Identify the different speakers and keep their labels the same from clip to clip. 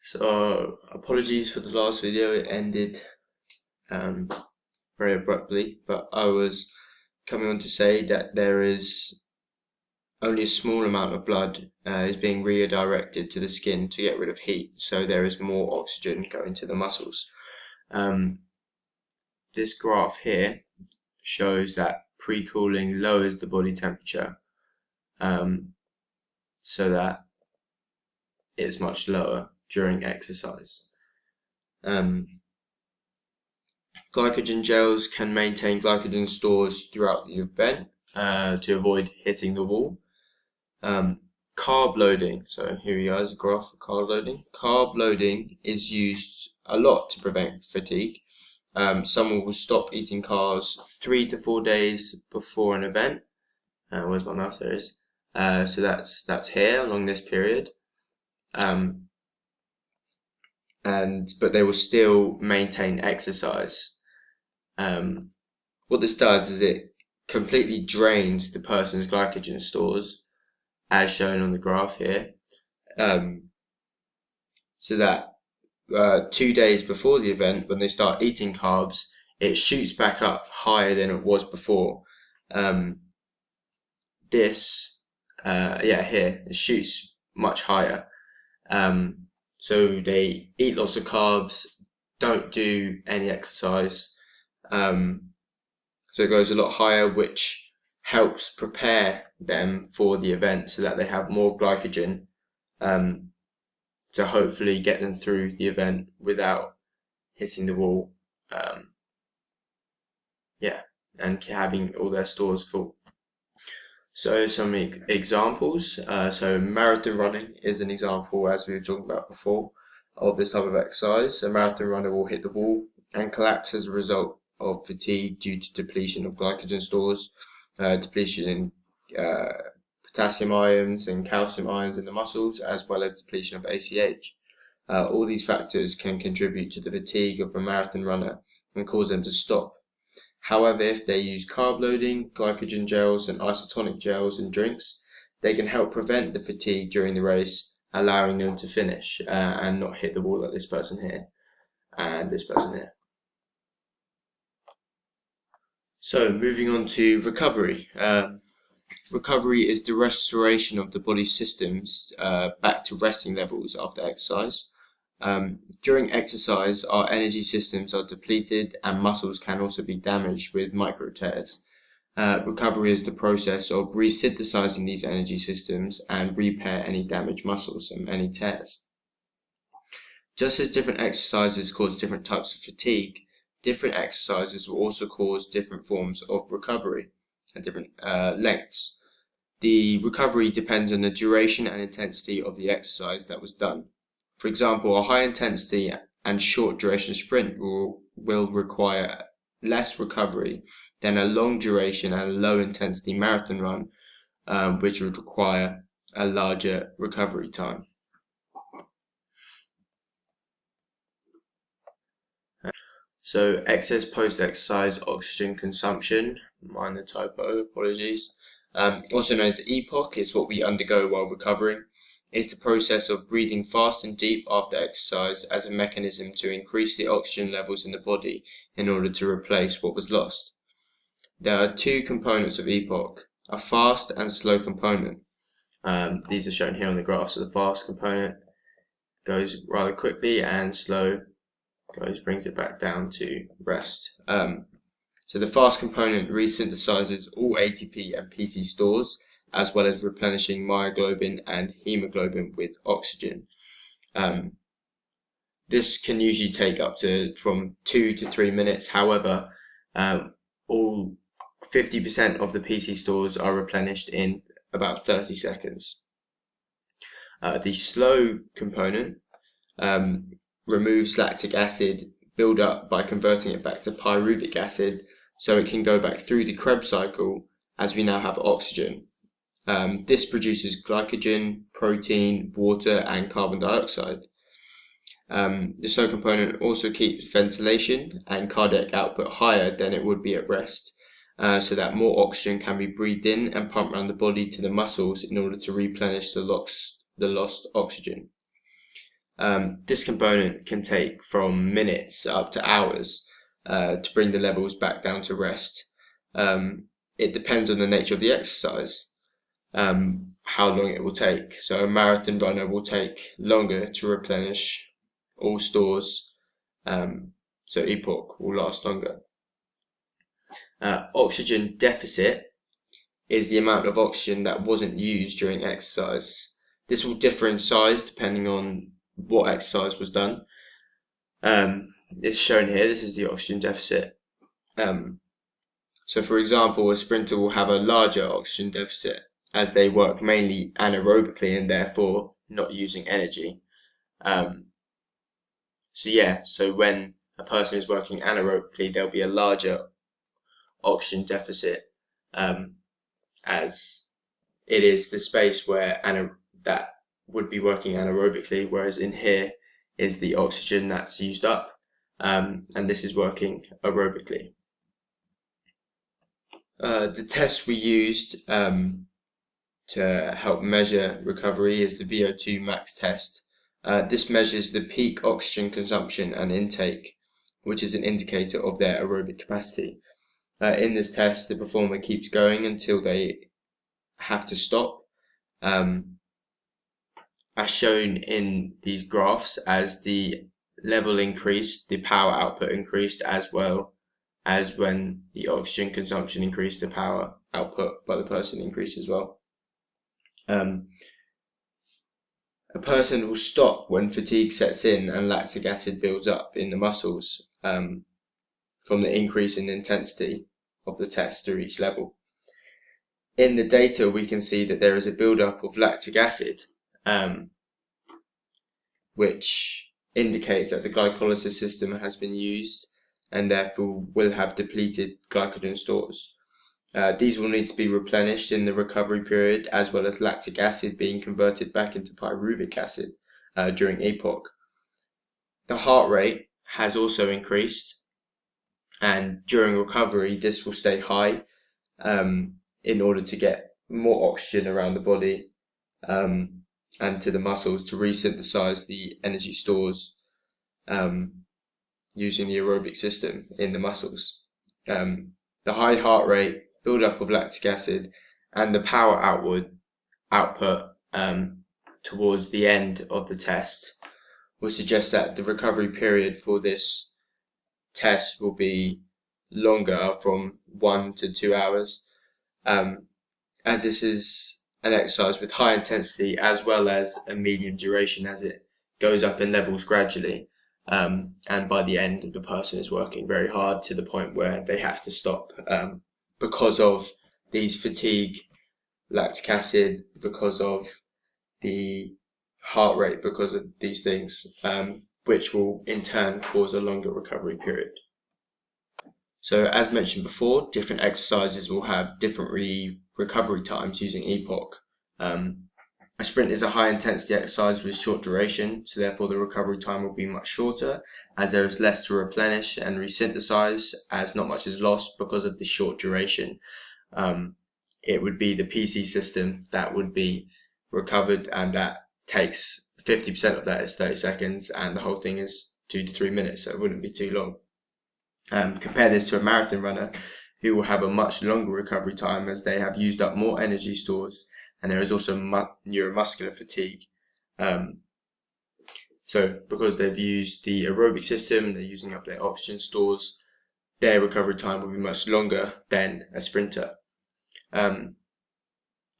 Speaker 1: So apologies for the last video, it ended very abruptly, but I was coming on to say that there is only a small amount of blood is being redirected to the skin to get rid of heat, so there is more oxygen going to the muscles. This graph here shows that pre-cooling lowers the body temperature so that it's much lower during exercise. Glycogen gels can maintain glycogen stores throughout the event to avoid hitting the wall. Carb loading, so here we go, is a graph for carb loading. Carb loading is used a lot to prevent fatigue. Someone will stop eating carbs 3 to 4 days before an event. Where's my mouse? There it is. So that's here along this period. But they will still maintain exercise. What this does is it completely drains the person's glycogen stores, as shown on the graph here, so that 2 days before the event, when they start eating carbs, it shoots back up higher than it was before. Here, it shoots much higher. So they eat lots of carbs, don't do any exercise, so it goes a lot higher, which helps prepare them for the event so that they have more glycogen to hopefully get them through the event without hitting the wall, and having all their stores full. So some examples. So marathon running is an example, as we were talking about before, of this type of exercise. A marathon runner will hit the wall and collapse as a result of fatigue due to depletion of glycogen stores, depletion in potassium ions and calcium ions in the muscles, as well as depletion of ACH. All these factors can contribute to the fatigue of a marathon runner and cause them to stop. However, if they use carb loading, glycogen gels, and isotonic gels in drinks, they can help prevent the fatigue during the race, allowing them to finish and not hit the wall like this person here and this person here. So moving on to recovery. Recovery is the restoration of the body's systems back to resting levels after exercise. During exercise, our energy systems are depleted and muscles can also be damaged with micro tears. Recovery is the process of resynthesizing these energy systems and repair any damaged muscles and any tears. Just as different exercises cause different types of fatigue, different exercises will also cause different forms of recovery at different lengths. The recovery depends on the duration and intensity of the exercise that was done. For example, a high intensity and short duration sprint will require less recovery than a long duration and low intensity marathon run, which would require a larger recovery time. So excess post-exercise oxygen consumption, minor typo, apologies, also known as EPOC, is what we undergo while recovering. It's the process of breathing fast and deep after exercise as a mechanism to increase the oxygen levels in the body in order to replace what was lost. There are two components of EPOC, a fast and slow component. These are shown here on the graph. So the fast component goes rather quickly and slow brings it back down to rest. So the fast component resynthesizes all ATP and PC stores, as well as replenishing myoglobin and hemoglobin with oxygen. This can usually take up to from 2 to 3 minutes. However, all 50% of the PC stores are replenished in about 30 seconds. The slow component removes lactic acid buildup by converting it back to pyruvic acid, so it can go back through the Krebs cycle as we now have oxygen. This produces glycogen, protein, water, and carbon dioxide. The slow component also keeps ventilation and cardiac output higher than it would be at rest, so that more oxygen can be breathed in and pumped around the body to the muscles in order to replenish the lost oxygen. This component can take from minutes up to hours to bring the levels back down to rest. It depends on the nature of the exercise, how long it will take. So a marathon runner will take longer to replenish all stores, so EPOC will last longer. Oxygen deficit is the amount of oxygen that wasn't used during exercise. This will differ in size depending on what exercise was done. It's shown here. This is the oxygen deficit. So for example, a sprinter will have a larger oxygen deficit as they work mainly anaerobically and therefore not using energy. So when a person is working anaerobically, there'll be a larger oxygen deficit, as it is the space where that would be working anaerobically, whereas in here is the oxygen that's used up, and this is working aerobically. The test we used to help measure recovery is the VO2 max test. This measures the peak oxygen consumption and intake, which is an indicator of their aerobic capacity. In this test, the performer keeps going until they have to stop. As shown in these graphs, as the level increased, the power output increased, as well as when the oxygen consumption increased, the power output by the person increased as well. A person will stop when fatigue sets in and lactic acid builds up in the muscles from the increase in intensity of the test to each level. In the data, we can see that there is a buildup of lactic acid, which indicates that the glycolysis system has been used and therefore will have depleted glycogen stores. These will need to be replenished in the recovery period, as well as lactic acid being converted back into pyruvic acid during EPOC. The heart rate has also increased, and during recovery this will stay high in order to get more oxygen around the body and to the muscles to resynthesize the energy stores using the aerobic system in the muscles. The high heart rate, buildup of lactic acid, and the power output towards the end of the test will suggest that the recovery period for this test will be longer, from 1 to 2 hours, as this is an exercise with high intensity as well as a medium duration, as it goes up in levels gradually, and by the end the person is working very hard to the point where they have to stop because of these fatigue, lactic acid, because of the heart rate, because of these things, which will in turn cause a longer recovery period. So as mentioned before, different exercises will have different recovery times using EPOC. A sprint is a high intensity exercise with short duration, so therefore the recovery time will be much shorter, as there is less to replenish and resynthesize, as not much is lost because of the short duration. It would be the PC system that would be recovered, and that takes 50% of that is 30 seconds, and the whole thing is 2 to 3 minutes, so it wouldn't be too long. Compare this to a marathon runner, who will have a much longer recovery time, as they have used up more energy stores, and there is also neuromuscular fatigue. So because they've used the aerobic system, they're using up their oxygen stores, their recovery time will be much longer than a sprinter.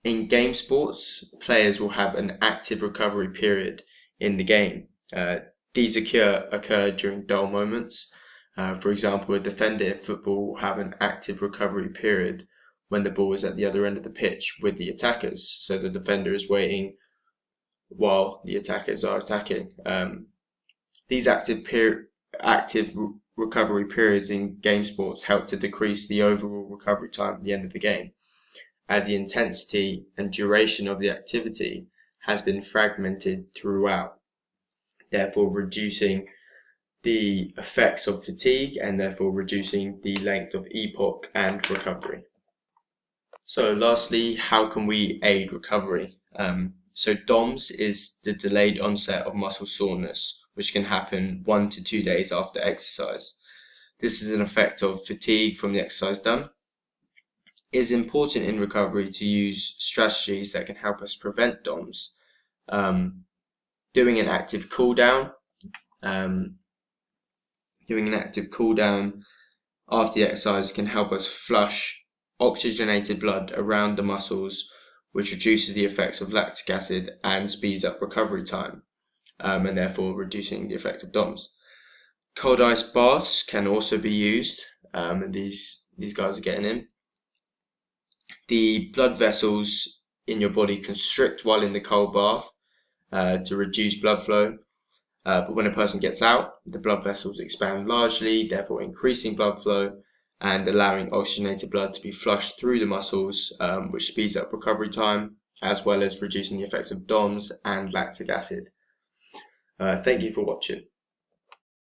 Speaker 1: In game sports, players will have an active recovery period in the game. These occur during dull moments. For example, a defender in football will have an active recovery period when the ball is at the other end of the pitch with the attackers, so the defender is waiting while the attackers are attacking. These active recovery periods in game sports help to decrease the overall recovery time at the end of the game, as the intensity and duration of the activity has been fragmented throughout, therefore reducing the effects of fatigue and therefore reducing the length of EPOC and recovery. So lastly, how can we aid recovery? So DOMS is the delayed onset of muscle soreness, which can happen 1 to 2 days after exercise. This is an effect of fatigue from the exercise done. It is important in recovery to use strategies that can help us prevent DOMS. Doing an active cool down after the exercise can help us flush oxygenated blood around the muscles, which reduces the effects of lactic acid and speeds up recovery time, and therefore reducing the effect of DOMS. Cold ice baths can also be used, and these guys are getting in. The blood vessels in your body constrict while in the cold bath to reduce blood flow. But when a person gets out, the blood vessels expand largely, therefore increasing blood flow and allowing oxygenated blood to be flushed through the muscles, which speeds up recovery time, as well as reducing the effects of DOMS and lactic acid. Thank you for watching.